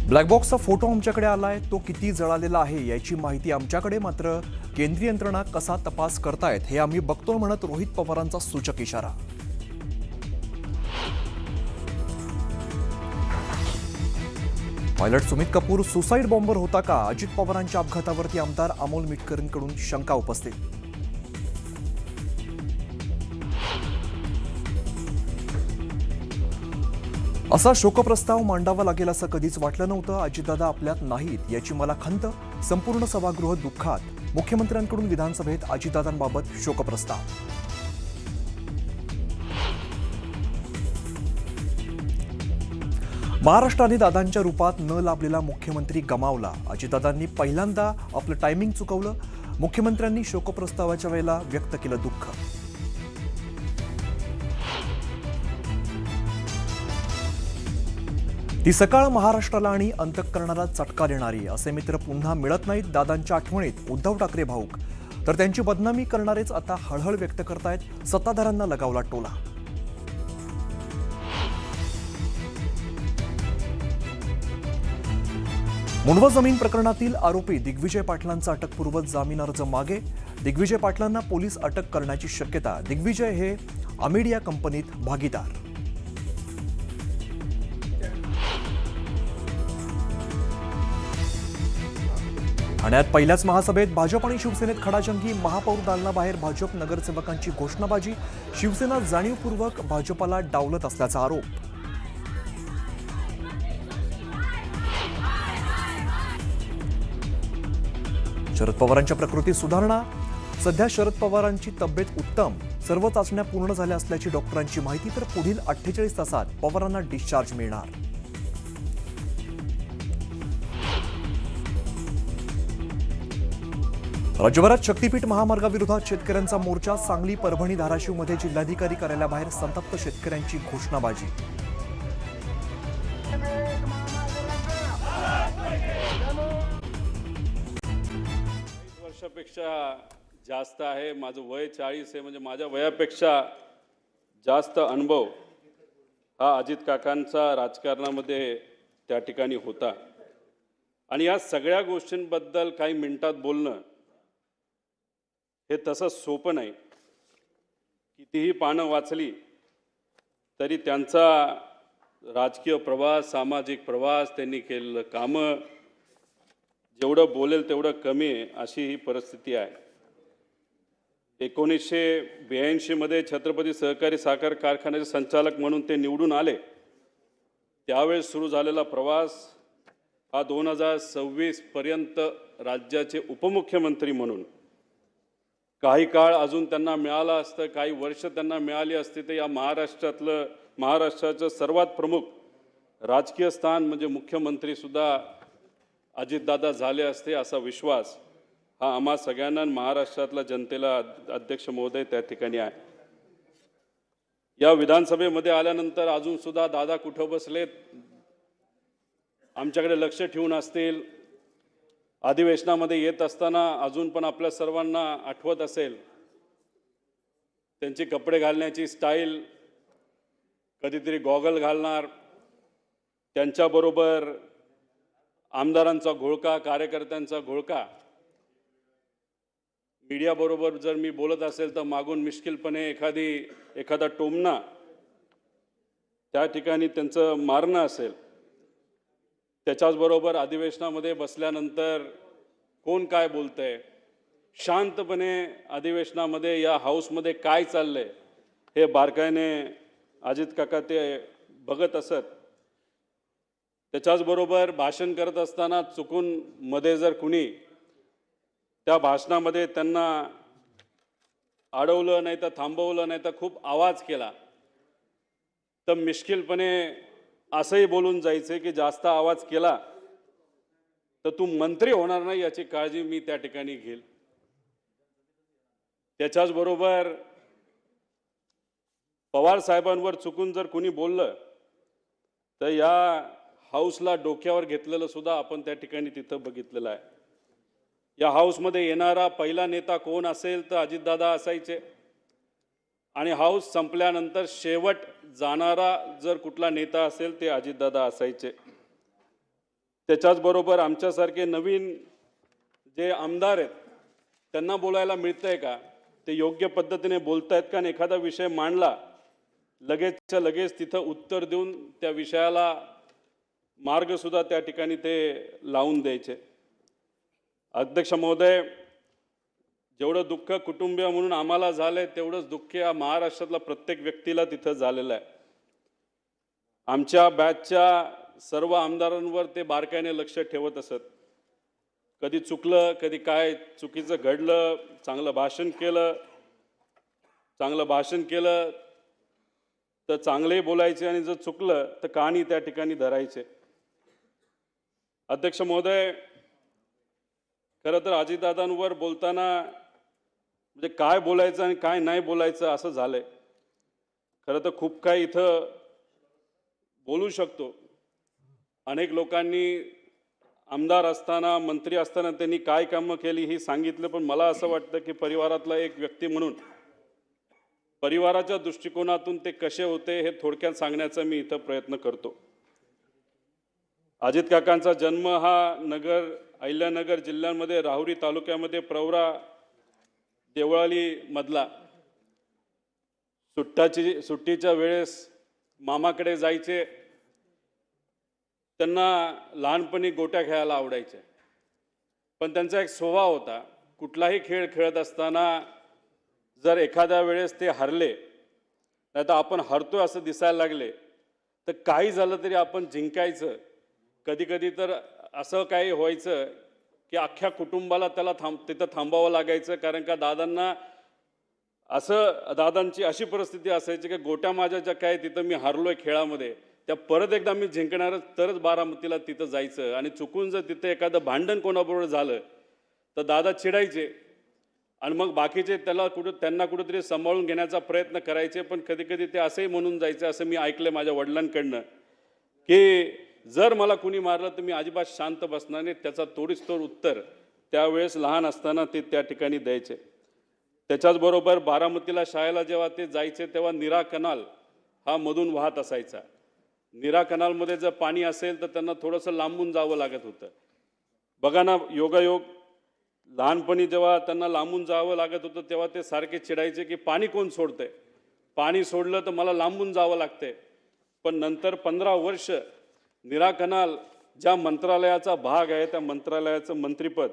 Black बॉक्सचा photo आमच्याकडे आलाय, तो किती जळालेला आहे याची माहिती आमच्याकडे, मात्र केंद्रीय यंत्रणा कसा तपास करतायत हे आम्ही बघतो म्हणत रोहित पवारांचा सूचक इशारा. Pilot Sumit Kapoor suicide bomber होता का? अजित पवारांच्या अपघातावरती आमदार अमोल मिटकरींकडून शंका उपस्थित. असा शोकप्रस्ताव मांडावा लागेल असं कधीच वाटलं नव्हतं. अजितदादा आपल्यात नाहीत याची मला खंत. संपूर्ण सभागृह दुःखात. मुख्यमंत्र्यांकडून विधानसभेत अजितदादांबाबत शोकप्रस्ताव. महाराष्ट्राने दादांच्या रूपात न लाभलेला मुख्यमंत्री गमावला. अजितदादांनी पहिल्यांदा आपलं टायमिंग चुकवलं. मुख्यमंत्र्यांनी शोकप्रस्तावाच्या वेळेला व्यक्त केलं दुःख. ती सकाळ महाराष्ट्राला आणि अंतःकरणाला चटका देणारी. असे मित्र पुन्हा मिळत नाहीत. दादांच्या आठवणीत उद्धव ठाकरे भाऊक, तर त्यांची बदनामी करणारेच आता हळहळ व्यक्त करतायत. सत्ताधाऱ्यांना लगावला टोला. मुंडवा जमीन प्रकरणातील आरोपी दिग्विजय पाटलांचा अटकपूर्व जामीन अर्ज मागे. दिग्विजय पाटलांना पोलीस अटक करण्याची शक्यता. दिग्विजय हे अमेडिया कंपनीत भागीदार. ठाण्यात पहिल्याच महासभेत भाजप आणि शिवसेनेत खडाजंगी. महापौर दालनाबाहेर भाजप नगरसेवकांची घोषणाबाजी. शिवसेना जाणीवपूर्वक भाजपला डावलत असल्याचा आरोप. शरद पवारांच्या प्रकृतीत सुधारणा. सध्या शरद पवारांची तब्येत उत्तम. सर्व चाचण्या पूर्ण झाल्या असल्याची डॉक्टरांची माहिती. तर पुढील 48 तासात पवारांना डिस्चार्ज मिळणार. राज्यभरात शक्तीपीठ महामार्गाविरोधात शेतकऱ्यांचा मोर्चा. सांगली, परभणी, धाराशिवमध्ये जिल्हाधिकारी कार्यालयाबाहेर संतप्त शेतकऱ्यांची घोषणाबाजी. वर्षापेक्षा जास्त आहे. माझं वय 40 आहे. म्हणजे माझ्या वयापेक्षा जास्त अनुभव हा अजित काकांचा राजकारणामध्ये त्या ठिकाणी होता. आणि या सगळ्या गोष्टींबद्दल काही मिनिटात बोलणं हे तसं सोपं नाही. कितीही पानं वाचली तरी त्यांचा राजकीय प्रवास, सामाजिक प्रवास, त्यांनी केलेलं कामं, जेवढं बोलेल तेवढं कमी आहे, अशी ही परिस्थिती आहे. 1982 मध्ये छत्रपती सहकारी साखर कारखान्याचे संचालक म्हणून ते निवडून आले. त्यावेळेस सुरू झालेला प्रवास हा 2026 पर्यंत राज्याचे उपमुख्यमंत्री म्हणून काही काळ अजून त्यांना मिळालं असतं, काही वर्ष त्यांना मिळाली असती तर या महाराष्ट्राचं सर्वात प्रमुख राजकीय स्थान म्हणजे मुख्यमंत्रीसुद्धा अजितदादा झाले असते, असा विश्वास हा आम्हा सगळ्यांना, महाराष्ट्रातल्या जनतेला अध्यक्ष महोदय त्या ठिकाणी आहे. या विधानसभेमध्ये आल्यानंतर अजूनसुद्धा दादा कुठं बसलेत आमच्याकडे लक्ष ठेवून असतील. अधिवेशनामध्ये येत असताना अजून पण आपल्या सर्वांना आठवत असेल त्यांचे कपडे घालण्याची स्टाईल. कधीतरी गॉगल घालणार, त्यांच्याबरोबर आमदारांचा घोळका, कार्यकर्त्यांचा घोळका. मीडियाबरोबर जर मी बोलत असेल तर मागून मिश्किलपणे एखादा टोमणा त्या ठिकाणी त्यांचं मारणं असेल. त्याच्याचबरोबर अधिवेशनामध्ये बसल्यानंतर कोण काय बोलतंय, शांतपणे अधिवेशनामध्ये या हाऊसमध्ये काय चाललंय हे बारकाईने अजित काका ते बघत असत. त्याच्याचबरोबर भाषण करत असताना चुकून मध्ये जर कुणी त्या भाषणामध्ये त्यांना अडवलं नाही तर थांबवलं नाही तर खूप आवाज केला तर मिश्किलपणे असंही बोलून जायचे की जास्त आवाज केला तर तू मंत्री होणार नाही याची काळजी मी त्या ठिकाणी घेईल. त्याच्याचबरोबर पवार साहेबांवर चुकून जर कुणी बोललं तर या हाऊसला डोक्यावर घेतलेलं सुद्धा आपण त्या ठिकाणी तिथं बघितलेलं आहे. या हाऊसमध्ये येणारा पहिला नेता कोण असेल तर अजितदादा असायचे. आणि हाऊस संपल्यानंतर शेवट जाणारा जर कुठला नेता असेल ते अजितदादा असायचे. त्याच्याचबरोबर आमच्यासारखे नवीन जे आमदार आहेत त्यांना बोलायला मिळतंय का, ते योग्य पद्धतीने बोलतायत का, आणि एखादा विषय मांडला लगेचच्या लगेच तिथं उत्तर देऊन त्या विषयाला मार्गसुद्धा त्या ठिकाणी ते लावून द्यायचे. अध्यक्ष महोदय, जेवढं दुःख कुटुंबीय म्हणून आम्हाला झालंय तेवढंच दुःख या महाराष्ट्रातल्या प्रत्येक व्यक्तीला तिथं झालेलं आहे. आमच्या बॅचच्या सर्व आमदारांवर ते बारकाईने लक्ष ठेवत असत. कधी चुकलं, कधी काय चुकीचं घडलं, चांगलं भाषण केलं तर चांगले बोलायचे, आणि जर चुकलं तर कहाणी त्या ठिकाणी धरायचे. अध्यक्ष महोदय, खरं तर अजितदादांवर बोलताना म्हणजे काय बोलायचं आणि काय नाही बोलायचं असं झालंय. खरं तर खूप काही इथं बोलू शकतो. अनेक लोकांनी आमदार असताना, मंत्री असताना त्यांनी काय कामं केली ही सांगितलं, पण मला असं वाटतं की परिवारातला एक व्यक्ती म्हणून परिवाराच्या दृष्टिकोनातून ते कसे होते हे थोडक्यात सांगण्याचा मी इथं प्रयत्न करतो. अजित काकांचा जन्म हा अहिल्यानगर जिल्ह्यामध्ये राहुरी तालुक्यामध्ये प्रवरा देवळाली मधला. सुट्टीच्या वेळेस मामाकडे जायचे. त्यांना लहानपणी गोट्या खेळायला आवडायचे, पण त्यांचा एक स्वभाव होता, कुठलाही खेळ खेळत असताना जर एखाद्या वेळेस ते हरले, नाही तर आपण हरतोय असं दिसायला लागले, तर काही झालं तरी आपण जिंकायचं. कधी कधी तर असं काही व्हायचं की अख्ख्या कुटुंबाला त्याला तिथं थांबावं लागायचं, कारण का दादांची अशी परिस्थिती असायची की गोट्या माझ्या ज्या काय तिथं मी हरलोय खेळामध्ये, त्या परत एकदा मी जिंकणारच तरच बारामतीला तिथं जायचं. आणि चुकून जर तिथं एखादं भांडण कोणाबरोबर झालं तर दादा चिडायचे, आणि मग बाकीचे त्यांना कुठेतरी सांभाळून घेण्याचा प्रयत्न करायचे. पण कधी कधी ते असंही म्हणून जायचं, असं मी ऐकलं माझ्या वडिलांकडनं, की जर मला कुणी मारलं तर मी अजिबात शांत बसणार नाही, त्याचा तोडीसतोड उत्तर त्यावेळेस लहान असताना ते त्या ठिकाणी द्यायचे. त्याच्याचबरोबर बारामतीला शाळेला जेव्हा ते जायचे तेव्हा नीरा कनाल हा मधून वाहत असायचा. नीरा कनालमध्ये जर पाणी असेल तर त्यांना थोडंसं लांबून जावं लागत होतं. बघा ना, योगायोग, लहानपणी जेव्हा त्यांना लांबून जावं लागत होतं तेव्हा ते सारखे चिडायचे की पाणी कोण सोडतंय, पाणी सोडलं तर मला लांबून जावं लागतंय. पण नंतर 15 वर्ष नीरा कनाल ज्या मंत्रालयाचा भाग आहे त्या मंत्रालयाचं मंत्रिपद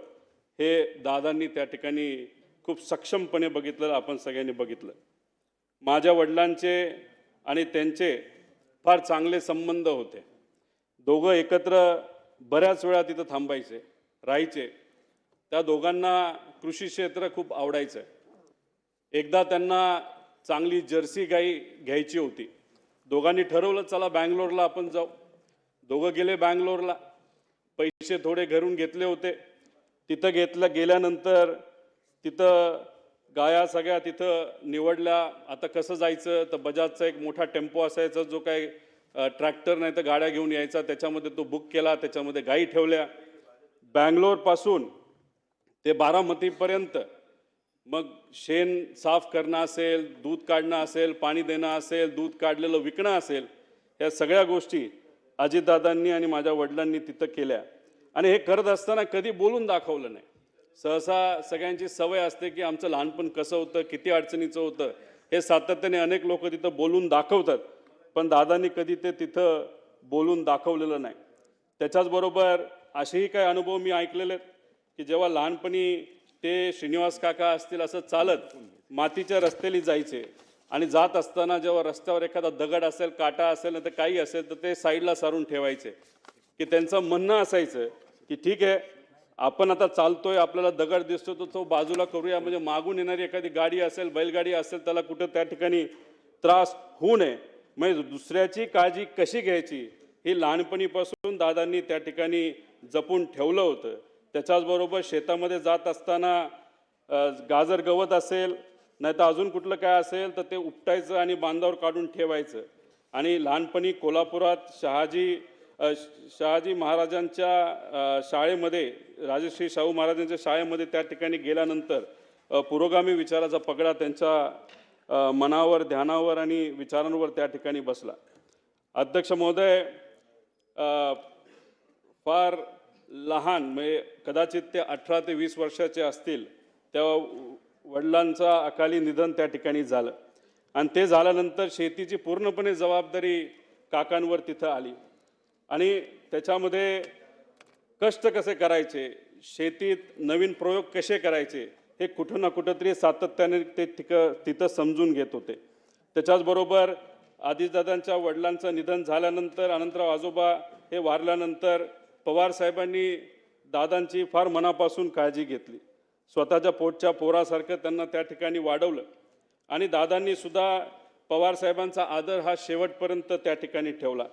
हे दादांनी त्या ठिकाणी खूप सक्षमपणे बघितलं, आपण सगळ्यांनी बघितलं. माझ्या वडिलांचे आणि त्यांचे फार चांगले संबंध होते. दोघं एकत्र बऱ्याच वेळा तिथं थांबायचे, राहायचे. त्या दोघांना कृषी क्षेत्र खूप आवडायचं. एकदा त्यांना चांगली जर्सी गाई घ्यायची होती. दोघांनी ठरवलं, चला बँगलोरला आपण जाऊ. दोघं गेले बँगलोरला. पैसे थोडे घरून घेतले होते. तिथं गेल्यानंतर तिथं गाया सगळ्या तिथं निवडल्या. आता कसं जायचं, तर बजाजचा एक मोठा टेम्पो असायचा, जो काही ट्रॅक्टर नाही तर गाड्या घेऊन यायचा, त्याच्यामध्ये तो बुक केला, त्याच्यामध्ये गाई ठेवल्या. बँगलोरपासून ते बारामतीपर्यंत मग शेण साफ करणं असेल, दूध काढणं असेल, पाणी देणं असेल, दूध काढलेलं विकणं असेल, ह्या सगळ्या गोष्टी अजितदादांनी आणि माझ्या वडिलांनी तिथं केल्या. आणि हे करत असताना कधी बोलून दाखवलं नाही. सहसा सगळ्यांची सवय असते की आमचं लहानपण कसं होतं, किती अडचणीचं होतं, हे सातत्याने अनेक लोक तिथं बोलून दाखवतात, पण दादांनी कधी ते तिथं बोलून दाखवलेलं नाही. त्याच्याचबरोबर असेही काही अनुभव मी ऐकलेले आहेत की जेव्हा लहानपणी ते श्रीनिवास काका असतील असं चालत मातीच्या रस्त्याने जायचे, आणि जात असताना जेव्हा रस्त्यावर एखादा दगड असेल, काटा असेल, तर काही असेल तर ते साईडला सारून ठेवायचे. की त्यांचं म्हणणं असायचं की ठीक आहे, आपण आता चालतोय, आपल्याला दगड दिसतो तर तो बाजूला करूया, म्हणजे मागून येणारी एखादी गाडी असेल, बैलगाडी असेल, त्याला कुठं त्या ठिकाणी त्रास होऊ नये. म्हणजे दुसऱ्याची काळजी कशी घ्यायची ही लहानपणीपासून दादांनी त्या ठिकाणी जपून ठेवलं होतं. त्याच्याचबरोबर शेतामध्ये जात असताना गाजर गवत असेल, नाही तर अजून कुठलं काय असेल तर ते उपटायचं आणि बांधावर काढून ठेवायचं. आणि लहानपणी कोल्हापुरात शहाजी महाराजांच्या शाळेमध्ये, राजश्री शाहू महाराजांच्या शाळेमध्ये त्या ठिकाणी गेल्यानंतर पुरोगामी विचाराचा पगडा त्यांच्या मनावर, ध्यानावर आणि विचारांवर त्या ठिकाणी बसला. अध्यक्ष महोदय, फार लहान म्हणजे कदाचित ते 18 ते 20 वर्षाचे असतील तेव्हा वडिलांचा अकाली निधन त्या ठिकाणी झालं आणि ते झाल्यानंतर शेतीची पूर्णपणे जबाबदारी काकांवर तिथं आली आणि त्याच्यामध्ये कष्ट कसे करायचे, शेतीत नवीन प्रयोग कसे करायचे हे कुठं ना कुठंतरी सातत्याने ते तिथं समजून घेत होते. त्याच्याचबरोबर आदिदादांच्या वडिलांचं निधन झाल्यानंतर अनंतराव आजोबा हे वारल्यानंतर पवार साहेबांनी दादांची फार मनापासून काळजी घेतली. स्वतःच्या पोटच्या पोरासारखं त्यांना त्या ठिकाणी वाढवलं आणि दादांनी सुद्धा पवार साहेबांचा आदर हा शेवटपर्यंत त्या ठिकाणी ठेवला.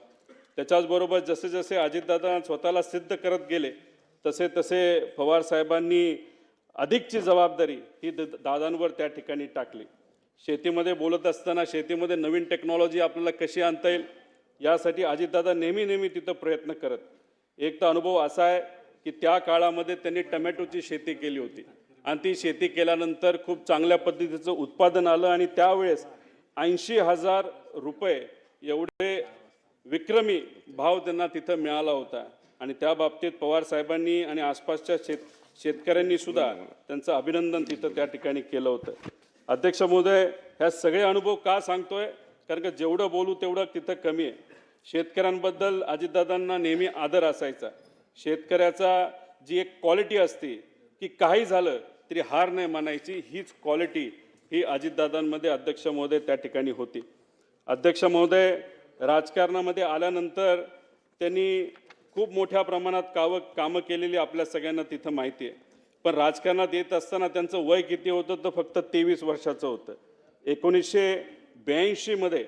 त्याच्याचबरोबर जसे जसे अजितदादा स्वतःला सिद्ध करत गेले तसे तसे पवार साहेबांनी अधिकची जबाबदारी ही दादांवर त्या ठिकाणी टाकली. शेतीमध्ये बोलत असताना शेतीमध्ये नवीन टेक्नॉलॉजी आपल्याला कशी आणता येईल यासाठी अजितदादा नेहमी तिथं प्रयत्न करत. एक तर अनुभव असा आहे की त्या काळामध्ये त्यांनी टमॅटोची शेती केली होती आणि ती शेती केल्यानंतर खूप चांगल्या पद्धतीचं उत्पादन आलं आणि त्यावेळेस 80,000 रुपये एवढे विक्रमी भाव त्यांना तिथं मिळाला होता आणि त्या बाबतीत पवार साहेबांनी आणि आसपासच्या शेतकऱ्यांनी सुद्धा त्यांचं अभिनंदन तिथं त्या ठिकाणी केलं होतं. अध्यक्ष महोदय, ह्या सगळे अनुभव का सांगतोय कारण का जेवढं बोलू तेवढं तिथं कमी आहे. शेतकऱ्यांबद्दल अजितदादांना नेहमी आदर असायचा. शेतकऱ्याचा जी एक क्वालिटी असते की काही झालं तरी हार नाही मानायची, हीच क्वालिटी ही अजितदादांमध्ये अध्यक्ष महोदय त्या ठिकाणी होती. अध्यक्ष महोदय, राजकारणामध्ये आल्यानंतर त्यांनी खूप मोठ्या प्रमाणात कामं केलेली आपल्या सगळ्यांना तिथं माहिती आहे. पण राजकारणात येत असताना त्यांचं वय किती होतं तर फक्त 23 वर्षाचं होतं. 1982 मध्ये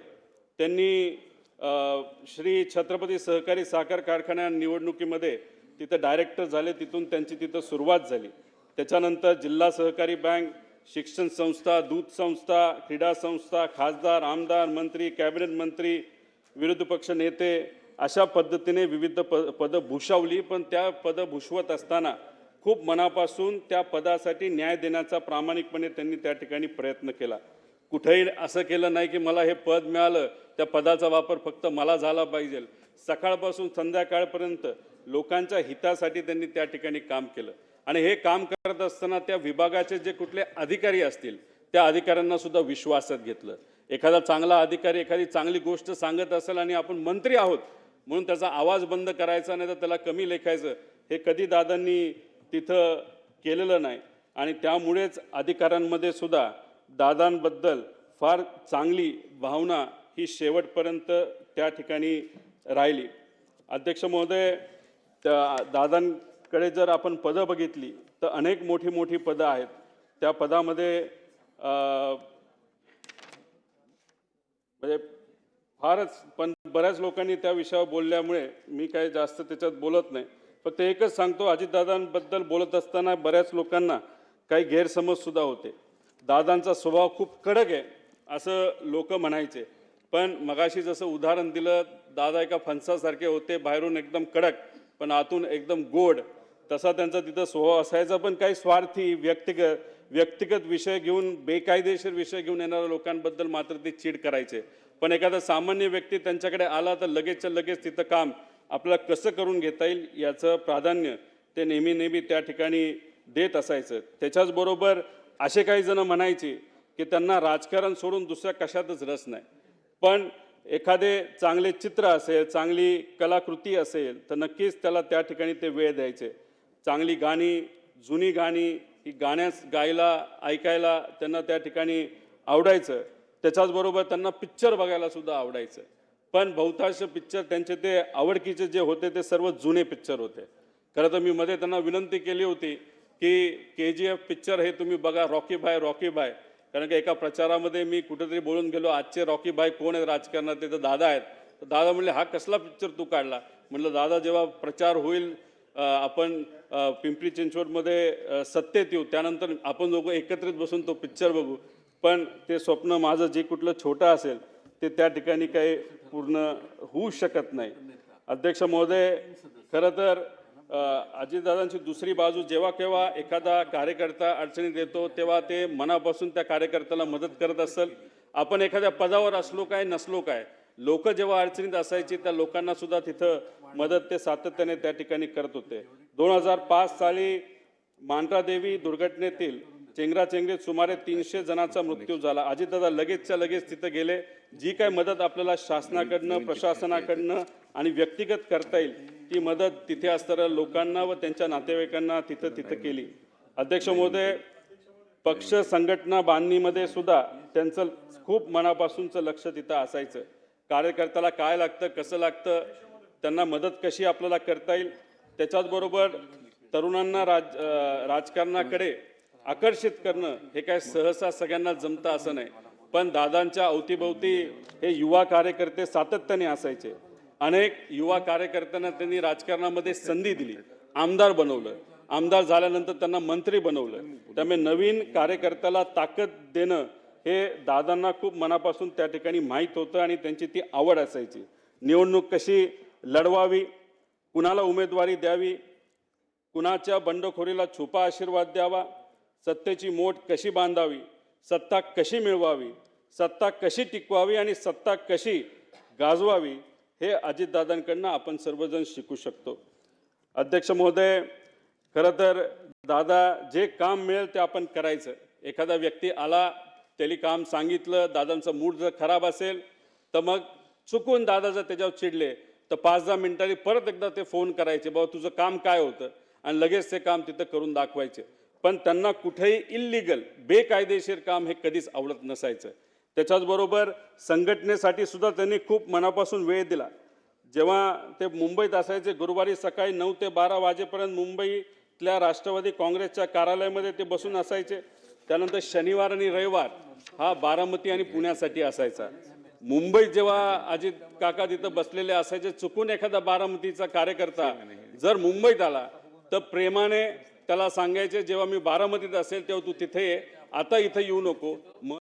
त्यांनी श्री छत्रपती सहकारी साखर कारखान्या निवडणुकीमध्ये तिथं डायरेक्टर झाले. तिथून त्यांची तिथं सुरुवात झाली. त्याच्यानंतर जिल्हा सहकारी बँक, शिक्षण संस्था, दूध संस्था, क्रीडा संस्था, खासदार, आमदार, मंत्री, कॅबिनेट मंत्री, विरोधी पक्ष नेते अशा पद्धतीने विविध पदं भूषवली. पण त्या पदं भूषवत असताना खूप मनापासून त्या पदासाठी न्याय देण्याचा प्रामाणिकपणे त्यांनी त्या ठिकाणी प्रयत्न केला. कुठेही असं केलं नाही की मला हे पद मिळालं त्या पदाचा वापर फक्त मला झाला पाहिजे. सकाळपासून संध्याकाळपर्यंत लोकांच्या हितासाठी त्यांनी त्या ठिकाणी काम केलं आणि हे काम करत असताना त्या विभागाचे जे कुठले अधिकारी असतील त्या अधिकाऱ्यांना सुद्धा विश्वासात घेतलं. एखादा चांगला अधिकारी एखादी चांगली गोष्ट सांगत असेल आणि आपण मंत्री आहोत म्हणून त्याचा आवाज बंद करायचा नाही तर त्याला कमी लेखायचं हे कधी दादांनी तिथं केलेलं नाही आणि त्यामुळेच अधिकाऱ्यांमध्ये सुद्धा दादांबद्दल फार चांगली भावना ही शेवटपर्यंत त्या ठिकाणी राहिली. अध्यक्ष महोदय, त्या दादांकडे जर आपण पदं बघितली तर अनेक मोठी पदं आहेत. त्या पदामध्ये म्हणजे फारच पण बऱ्याच लोकांनी त्या विषयावर बोलल्यामुळे मी काही जास्त त्याच्यात बोलत नाही. फक्त एकच सांगतो, अजितदादांबद्दल बोलत असताना बऱ्याच लोकांना काही गैरसमजसुद्धा होते. दादांचा स्वभाव खूप कडक आहे असं लोक म्हणायचे. पण मगाशी जसं उदाहरण दिलं, दादा एका फणसासारखे होते, बाहेरून एकदम कडक पण आतून एकदम गोड, तसा त्यांचा तिथं स्वभाव असायचा. पण काही स्वार्थी व्यक्तिगत विषय घेऊन बेकायदेशीर विषय घेऊन येणाऱ्या लोकांबद्दल मात्र ते चीड करायचे. पण एखादा सामान्य व्यक्ती त्यांच्याकडे आला तर लगेचच्या लगेच तिथं काम आपल्याला कसं करून घेता येईल याचं प्राधान्य ते नेहमी त्या ठिकाणी देत असायचं. त्याच्याचबरोबर असे काही जण म्हणायचे की त्यांना राजकारण सोडून दुसऱ्या कशातच रस नाही. पण एखादे चांगले चित्र असेल, चांगली कलाकृती असेल तर नक्कीच त्याला त्या ठिकाणी ते वेळ द्यायचे. चांगली गाणी, जुनी गाणी ही गायला ऐकायला त्यांना त्या ठिकाणी आवडायचं. त्याच्याचबरोबर त्यांना पिक्चर बघायला सुद्धा आवडायचं. पण बहुतांश पिक्चर त्यांचे ते आवडकीचे जे होते ते सर्व जुने पिक्चर होते. खरं तर मी मध्ये त्यांना विनंती केली होती की KGF पिक्चर हे तुम्ही बघा, रॉकी भाय. कारण की एका प्रचारामध्ये मी कुठेतरी बोलून गेलो, आजचे रॉकी भाई कोण आहेत राजकारणात, ते तर दादा आहेत. तर दादा म्हणले, हा कसला पिक्चर तू काढला? म्हटलं, दादा जेव्हा प्रचार होईल, आपण पिंपरी चिंचवडमध्ये सत्तेत येऊ, त्यानंतर आपण दोघं एकत्रित बसून तो पिक्चर बघू. पण ते स्वप्न माझं जे कुठलं छोटं असेल ते त्या ठिकाणी काही पूर्ण होऊ शकत नाही. अध्यक्ष महोदय, खरं तर अजितदादांची दुसरी बाजू, जेव्हा केव्हा एखादा कार्यकर्ता अडचणीत येतो तेव्हा ते मनापासून त्या कार्यकर्त्याला मदत करत असेल. आपण एखाद्या पदावर असलो काय नसलो काय, लोक जेव्हा अडचणीत असायची त्या लोकांना सुद्धा तिथं मदत ते सातत्याने त्या ठिकाणी करत होते. 2005 साली मांढरादेवी दुर्घटनेतील चेंगराचेंगरीत सुमारे 300 जणांचा मृत्यू झाला. अजितदादा लगेचच्या लगेच तिथे गेले. जी काय मदत आपल्याला शासनाकडनं, प्रशासनाकडनं आणि व्यक्तिगत करता येईल ती मदत तिथे असणाऱ्या लोकांना व त्यांच्या नातेवाईकांना तिथं केली. अध्यक्ष महोदय, पक्ष संघटना बांधणीमध्ये सुद्धा त्यांचं खूप मनापासूनचं लक्ष तिथं असायचं. कार्यकर्त्याला काय लागतं, कसं लागतं, त्यांना मदत कशी आपल्याला करता येईल, त्याच्याचबरोबर तरुणांना राजकारणाकडे आकर्षित करणं हे काय सहसा सगळ्यांना जमतं असं नाही. पण दादांच्या अवतीभोवती हे युवा कार्यकर्ते सातत्याने असायचे. अनेक युवा कार्यकर्त्यांना त्यांनी राजकारणामध्ये संधी दिली, आमदार बनवलं, आमदार झाल्यानंतर त्यांना मंत्री बनवलं. त्यामुळे नवीन कार्यकर्त्याला ताकद देणं हे दादांना खूप मनापासून त्या ठिकाणी माहीत होतं आणि त्यांची ती आवड असायची. निवडणूक कशी लढवावी, कुणाला उमेदवारी द्यावी, कुणाच्या बंडखोरीला छुपा आशीर्वाद द्यावा, सत्तेची मोठ कशी बांधावी, सत्ता कशी मिळवावी, सत्ता कशी टिकवावी आणि सत्ता कशी गाजवावी, हे अजितदादांकडनं आपण सर्वजण शिकू शकतो. अध्यक्ष महोदय, खरं तर दादा जे काम मिळेल ते आपण करायचं. एखादा व्यक्ती आला, त्याला काम सांगितलं, दादांचा मूड जर खराब असेल तर मग चुकून दादा जर त्याच्यावर चिडले तर 5-10 मिनिटांनी परत एकदा ते फोन करायचे, बाबा तुझं काम काय होतं, आणि लगेच ते काम तिथं करून दाखवायचे. पण त्यांना कुठेही इल्लीगल, बेकायदेशीर काम हे कधीच आवडत नसायचं. त्याच्याचबरोबर संघटनेसाठी सुद्धा त्यांनी खूप मनापासून वेळ दिला. जेव्हा ते मुंबईत असायचे, गुरुवारी सकाळी 9 ते 12 वाजेपर्यंत मुंबईतल्या राष्ट्रवादी काँग्रेसच्या कार्यालयामध्ये ते बसून असायचे. त्यानंतर शनिवार आणि रविवार हा बारामती आणि पुण्यासाठी असायचा. मुंबईत जेव्हा अजित काका तिथं बसलेले असायचे, चुकून एखादा बारामतीचा कार्यकर्ता जर मुंबईत आला तर प्रेमाने त्याला सांगायचे, जेव्हा मी बारामतीत असेल तेव्हा तू तिथे ये, आता इथं येऊ नको.